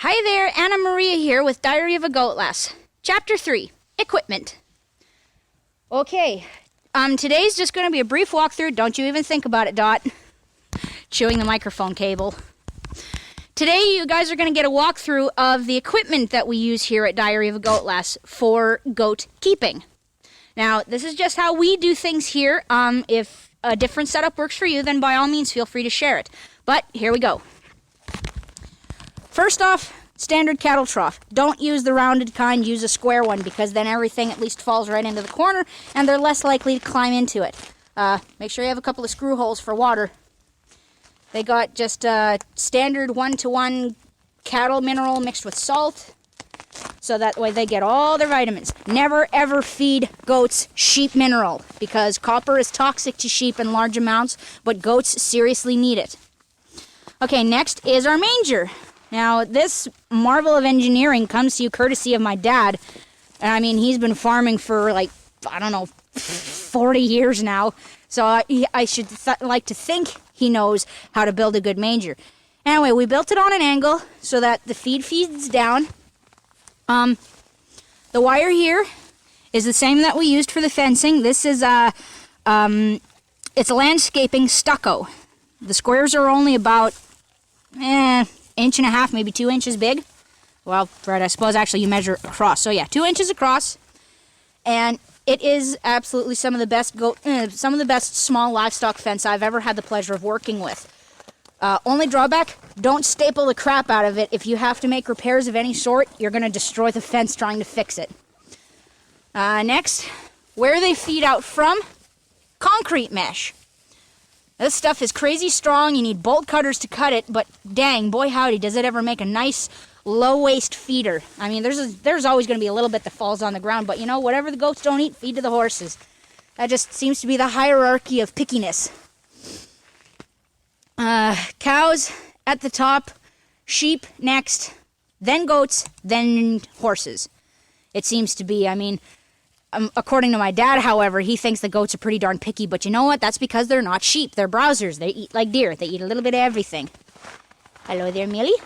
Hi there, Anna Maria here with Diary of a Goat Lass. Chapter 3, Equipment. Okay, today's just going to be a brief walkthrough. Don't you even think about it, Dot. Chewing the microphone cable. Today you guys are going to get a walkthrough of the equipment that we use here at Diary of a Goat Lass for goat keeping. Now, this is just how we do things here. If a different setup works for you, then by all means feel free to share it. But here we go. First off, standard cattle trough. Don't use the rounded kind, use a square one, because then everything at least falls right into the corner and they're less likely to climb into it. Make sure you have a couple of screw holes for water. They got just standard 1-to-1 cattle mineral mixed with salt, so that way they get all their vitamins. Never ever feed goats sheep mineral, because copper is toxic to sheep in large amounts, but goats seriously need it. Okay, next is our manger. Now, this marvel of engineering comes to you courtesy of my dad. I mean, he's been farming for, 40 years now. So I should like to think he knows how to build a good manger. Anyway, we built it on an angle so that the feed feeds down. The wire here is the same that we used for the fencing. This is it's landscaping stucco. The squares are only about inch and a half, maybe 2 inches big. Well, right, I suppose actually you measure across. So yeah, 2 inches across, and it is absolutely some of the best small livestock fence I've ever had the pleasure of working with. Only drawback: don't staple the crap out of it. If you have to make repairs of any sort, you're going to destroy the fence trying to fix it. Next, where they feed out from, concrete mesh. This stuff is crazy strong. You need bolt cutters to cut it, but dang, boy howdy, does it ever make a nice low-waste feeder. I mean, there's always going to be a little bit that falls on the ground, but you know, whatever the goats don't eat, feed to the horses. That just seems to be the hierarchy of pickiness. Cows at the top, sheep next, then goats, then horses. It seems to be, I mean, according to my dad, however, he thinks the goats are pretty darn picky, but you know what? That's because they're not sheep. They're browsers. They eat like deer. They eat a little bit of everything. Hello there, Millie.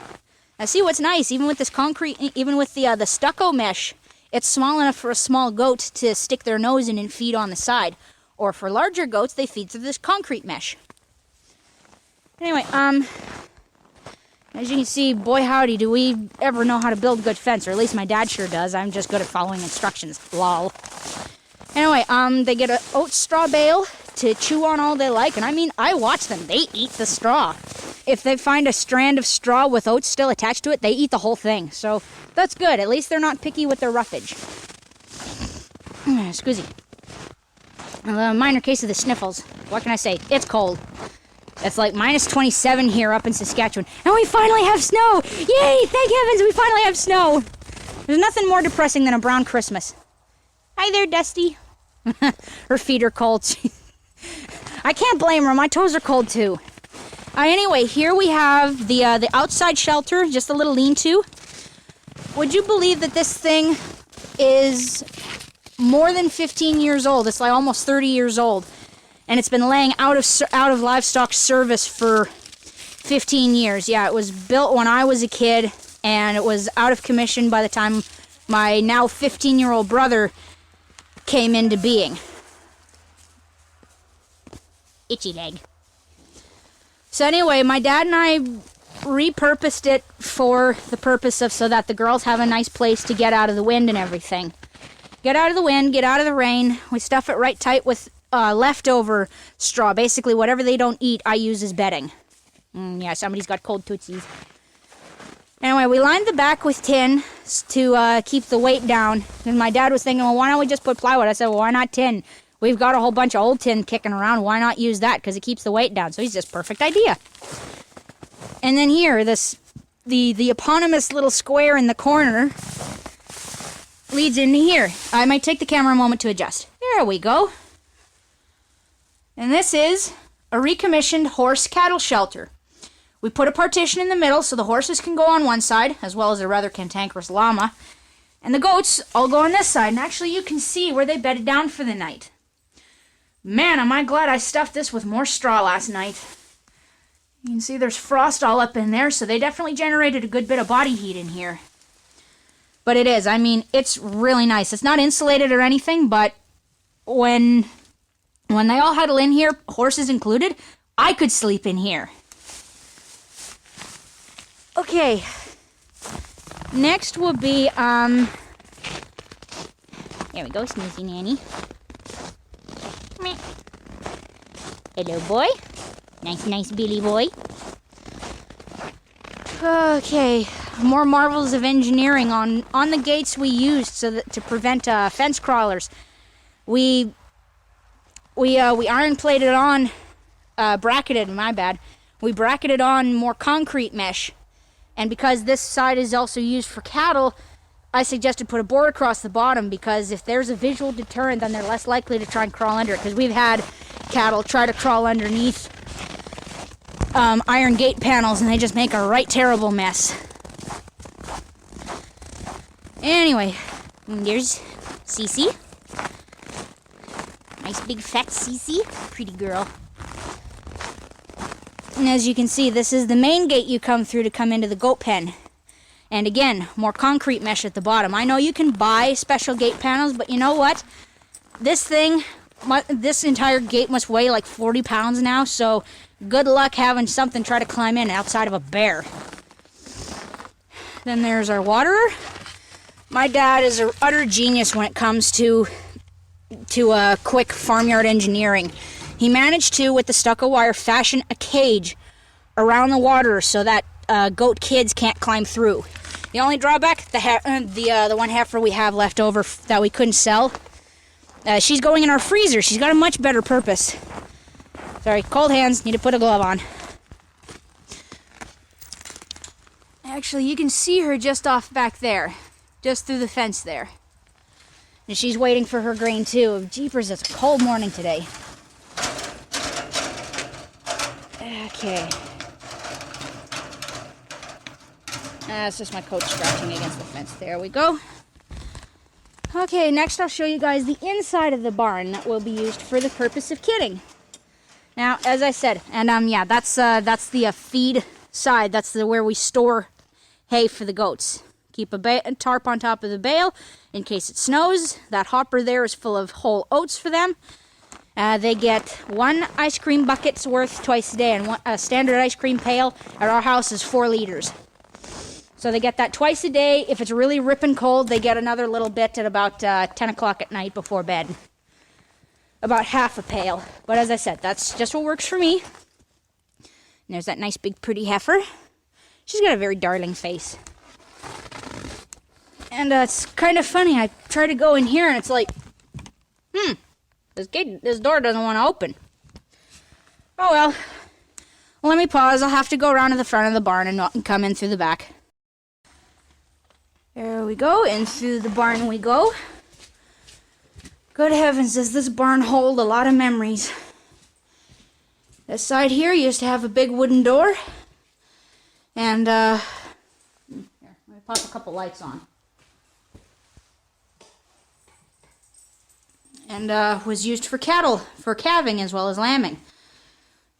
Now see what's nice, even with this concrete, even with the stucco mesh, it's small enough for a small goat to stick their nose in and feed on the side. Or for larger goats, they feed through this concrete mesh. Anyway, as you can see, boy howdy, do we ever know how to build a good fence, or at least my dad sure does. I'm just good at following instructions. Lol. Anyway, they get an oat straw bale to chew on all they like, and I mean, I watch them. They eat the straw. If they find a strand of straw with oats still attached to it, they eat the whole thing. So that's good. At least they're not picky with their roughage. Excuse me. A minor case of the sniffles. What can I say? It's cold. It's like minus 27 here up in Saskatchewan. And we finally have snow! Yay! Thank heavens we finally have snow! There's nothing more depressing than a brown Christmas. Hi there, Dusty. Her feet are cold. I can't blame her. My toes are cold too. Anyway, here we have the outside shelter, just a little lean-to. Would you believe that this thing is more than 15 years old? It's like almost 30 years old. And it's been laying out of livestock service for 15 years. Yeah, it was built when I was a kid, and it was out of commission by the time my now 15-year-old brother came into being. Itchy leg. So anyway, my dad and I repurposed it for the purpose of so that the girls have a nice place to get out of the wind and everything. Get out of the wind, get out of the rain. We stuff it right tight with leftover straw. Basically, whatever they don't eat, I use as bedding. Yeah, somebody's got cold tootsies. Anyway, we lined the back with tin to keep the weight down. And my dad was thinking, well, why don't we just put plywood? I said, well, why not tin? We've got a whole bunch of old tin kicking around. Why not use that? Because it keeps the weight down. So he's just perfect idea. And then here, the eponymous little square in the corner leads into here. I might take the camera a moment to adjust. There we go. And this is a recommissioned horse cattle shelter. We put a partition in the middle so the horses can go on one side, as well as a rather cantankerous llama. And the goats all go on this side. And actually you can see where they bedded down for the night. Man, am I glad I stuffed this with more straw last night. You can see there's frost all up in there, so they definitely generated a good bit of body heat in here. But it is, I mean, it's really nice. It's not insulated or anything, but when they all huddle in here, horses included, I could sleep in here. Okay. Next will be, there we go, Sneezy Nanny. Hello, boy. Nice Billy boy. Okay, more marvels of engineering on the gates we used to prevent fence crawlers. We iron plated on, bracketed. My bad. We bracketed on more concrete mesh, and because this side is also used for cattle, I suggested put a board across the bottom, because if there's a visual deterrent, then they're less likely to try and crawl under it. Because we've had cattle try to crawl underneath iron gate panels, and they just make a right terrible mess. Anyway, there's Cece. Nice big fat Cece. Pretty girl. And as you can see, this is the main gate you come through to come into the goat pen. And again, more concrete mesh at the bottom. I know you can buy special gate panels, but you know what? This entire gate must weigh like 40 pounds now, so good luck having something try to climb in outside of a bear. Then there's our waterer. My dad is an utter genius when it comes to quick farmyard engineering. He managed to, with the stucco wire, fashion a cage around the waterer so that goat kids can't climb through. The only drawback, the one heifer we have left over that we couldn't sell, she's going in our freezer. She's got a much better purpose. Sorry, cold hands, need to put a glove on. Actually, you can see her just off back there, just through the fence there. And she's waiting for her grain too. Jeepers, it's a cold morning today. Okay. That's just my coat scratching against the fence. There we go. Okay, next I'll show you guys the inside of the barn that will be used for the purpose of kidding. Now, as I said, and yeah, that's the feed side. That's where we store hay for the goats. Keep a tarp on top of the bale in case it snows. That hopper there is full of whole oats for them. They get 1 ice cream bucket's worth twice a day, and a standard ice cream pail at our house is 4 liters. So they get that twice a day. If it's really ripping cold, they get another little bit at about 10 o'clock at night before bed. About half a pail. But as I said, that's just what works for me. And there's that nice big pretty heifer. She's got a very darling face. And it's kind of funny. I try to go in here and it's like, this door doesn't want to open. Oh well. Let me pause. I'll have to go around to the front of the barn and come in through the back. There we go. In through the barn we go. Good heavens, does this barn hold a lot of memories. This side here used to have a big wooden door. And, here, let me pop a couple lights on. And, was used for cattle, for calving as well as lambing.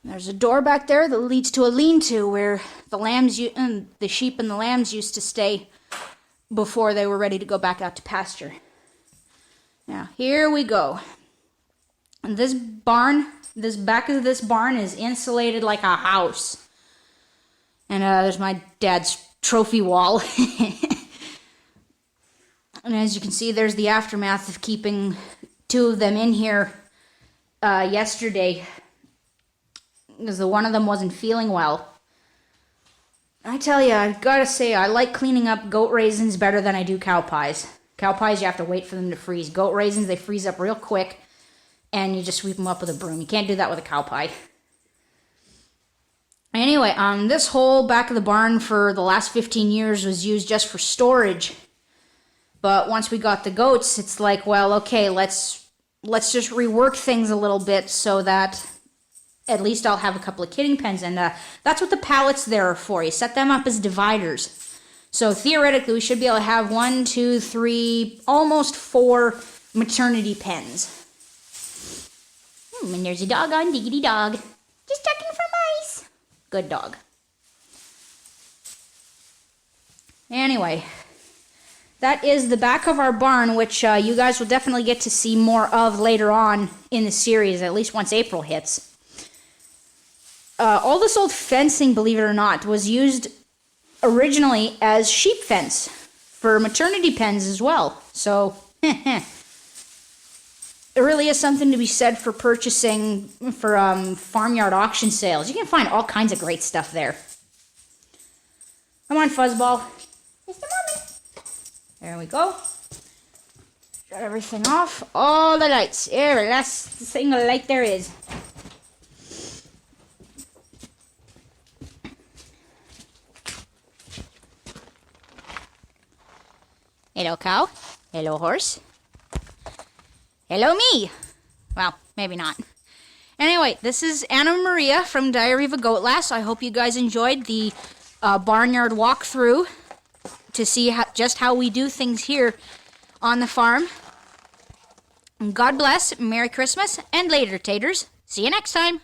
There's a door back there that leads to a lean-to where the sheep and the lambs used to stay before they were ready to go back out to pasture. Now, here we go. And this back of this barn is insulated like a house. And there's my dad's trophy wall. And as you can see, there's the aftermath of keeping 2 of them in here yesterday, because one of them wasn't feeling well. I tell you, I've got to say, I like cleaning up goat raisins better than I do cow pies. Cow pies, you have to wait for them to freeze. Goat raisins, they freeze up real quick, and you just sweep them up with a broom. You can't do that with a cow pie. Anyway, this whole back of the barn for the last 15 years was used just for storage. But once we got the goats, it's like, well, okay, let's just rework things a little bit so that at least I'll have a couple of kidding pens. And that's what the pallets there are for. You set them up as dividers. So theoretically, we should be able to have 1, 2, 3, almost 4 maternity pens. And there's a dog on Diggity Dog. Just checking for mice. Good dog. Anyway, that is the back of our barn, which you guys will definitely get to see more of later on in the series, at least once April hits. All this old fencing, believe it or not, was used originally as sheep fence for maternity pens as well. So, there really is something to be said for purchasing for farmyard auction sales. You can find all kinds of great stuff there. Come on, Fuzzball. Mr. Mommy. There we go. Shut everything off. All the lights. Every last single light there is. Hello, cow. Hello, horse. Hello, me. Well, maybe not. Anyway, this is Anna Maria from Diary of a Goat Lass. I hope you guys enjoyed the barnyard walkthrough to see just how we do things here on the farm. God bless, Merry Christmas, and later, taters. See you next time.